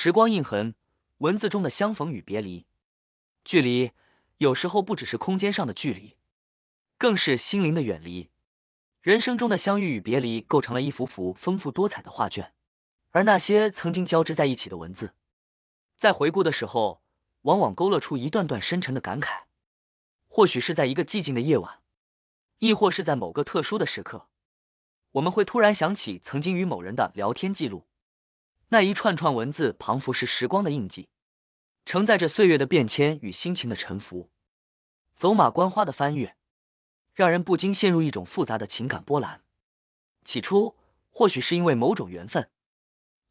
时光印痕，文字中的相逢与别离。距离有时候不只是空间上的距离，更是心灵的远离。人生中的相遇与别离构成了一幅幅丰富多彩的画卷，而那些曾经交织在一起的文字，在回顾的时候，往往勾勒出一段段深沉的感慨。或许是在一个寂静的夜晚，亦或是在某个特殊的时刻，我们会突然想起曾经与某人的聊天记录，那一串串文字仿佛是时光的印记，承载着岁月的变迁与心情的沉浮。走马观花的翻阅，让人不禁陷入一种复杂的情感波澜。起初，或许是因为某种缘分，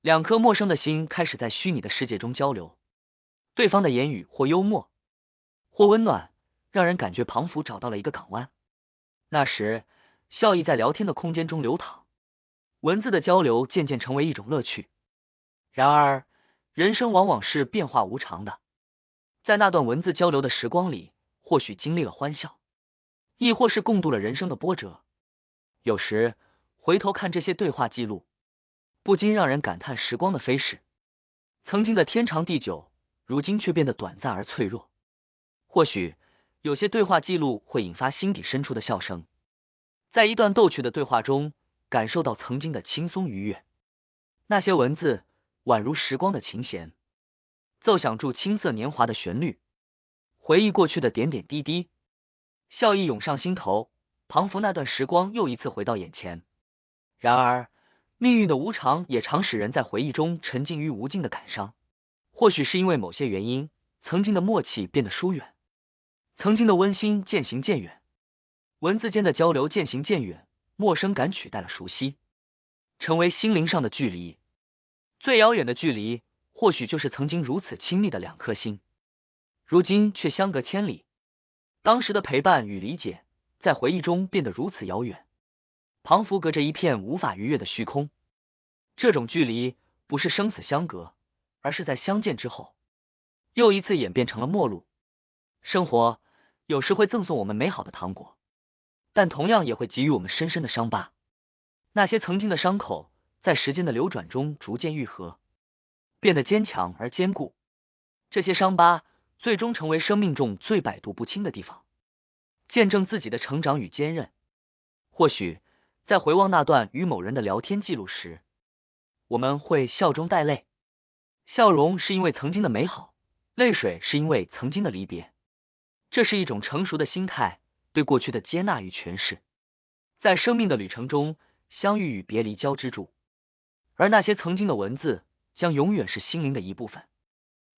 两颗陌生的心开始在虚拟的世界中交流，对方的言语或幽默，或温暖，让人感觉仿佛找到了一个港湾。那时，笑意在聊天的空间中流淌，文字的交流渐渐成为一种乐趣。然而，人生往往是变化无常的，在那段文字交流的时光里，或许经历了欢笑，亦或是共度了人生的波折。有时回头看这些对话记录，不禁让人感叹时光的飞逝，曾经的天长地久，如今却变得短暂而脆弱。或许有些对话记录会引发心底深处的笑声，在一段逗趣的对话中，感受到曾经的轻松愉悦。那些文字宛如时光的琴弦，奏响出青涩年华的旋律，回忆过去的点点滴滴，笑意涌上心头，仿佛那段时光又一次回到眼前。然而，命运的无常也常使人在回忆中沉浸于无尽的感伤。或许是因为某些原因，曾经的默契变得疏远，曾经的温馨渐行渐远，文字间的交流渐行渐远，陌生感取代了熟悉，成为心灵上的距离。最遥远的距离，或许就是曾经如此亲密的两颗心，如今却相隔千里。当时的陪伴与理解，在回忆中变得如此遥远，仿佛隔着一片无法逾越的虚空。这种距离不是生死相隔，而是在相见之后，又一次演变成了陌路。生活有时会赠送我们美好的糖果，但同样也会给予我们深深的伤疤。那些曾经的伤口，在时间的流转中逐渐愈合，变得坚强而坚固。这些伤疤最终成为生命中最百毒不侵的地方，见证自己的成长与坚韧。或许在回望那段与某人的聊天记录时，我们会笑中带泪，笑容是因为曾经的美好，泪水是因为曾经的离别。这是一种成熟的心态，对过去的接纳与诠释。在生命的旅程中，相遇与别离交织住，而那些曾经的文字将永远是心灵的一部分，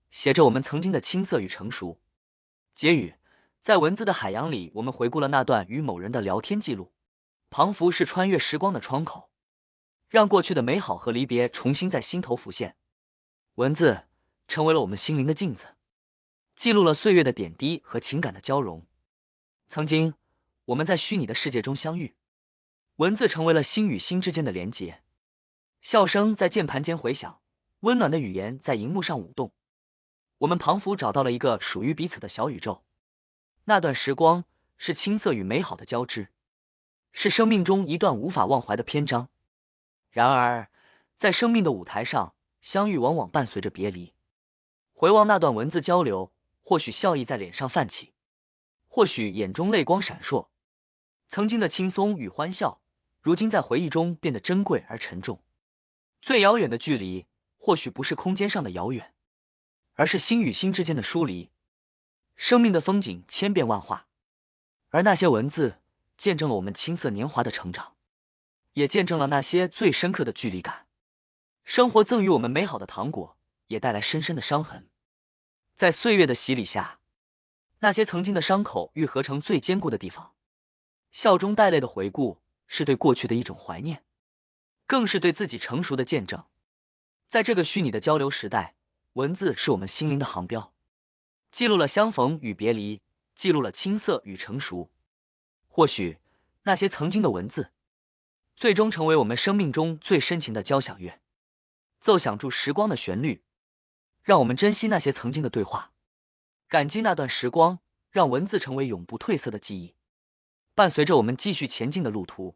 写着我们曾经的青涩与成熟。结语：在文字的海洋里，我们回顾了那段与某人的聊天记录，仿佛是穿越时光的窗口，让过去的美好和离别重新在心头浮现。文字成为了我们心灵的镜子，记录了岁月的点滴和情感的交融。曾经我们在虚拟的世界中相遇，文字成为了心与心之间的连结，笑声在键盘间回响，温暖的语言在荧幕上舞动，我们仿佛找到了一个属于彼此的小宇宙。那段时光是青涩与美好的交织，是生命中一段无法忘怀的篇章。然而，在生命的舞台上，相遇往往伴随着别离。回望那段文字交流，或许笑意在脸上泛起，或许眼中泪光闪烁。曾经的轻松与欢笑，如今在回忆中变得珍贵而沉重。最遥远的距离，或许不是空间上的遥远，而是心与心之间的疏离。生命的风景千变万化，而那些文字见证了我们青涩年华的成长，也见证了那些最深刻的距离感。生活赠予我们美好的糖果，也带来深深的伤痕。在岁月的洗礼下，那些曾经的伤口愈合成最坚固的地方。笑中带泪的回顾，是对过去的一种怀念，更是对自己成熟的见证。在这个虚拟的交流时代，文字是我们心灵的航标，记录了相逢与别离，记录了青涩与成熟。或许那些曾经的文字，最终成为我们生命中最深情的交响乐，奏响出时光的旋律。让我们珍惜那些曾经的对话，感激那段时光，让文字成为永不褪色的记忆，伴随着我们继续前进的路途。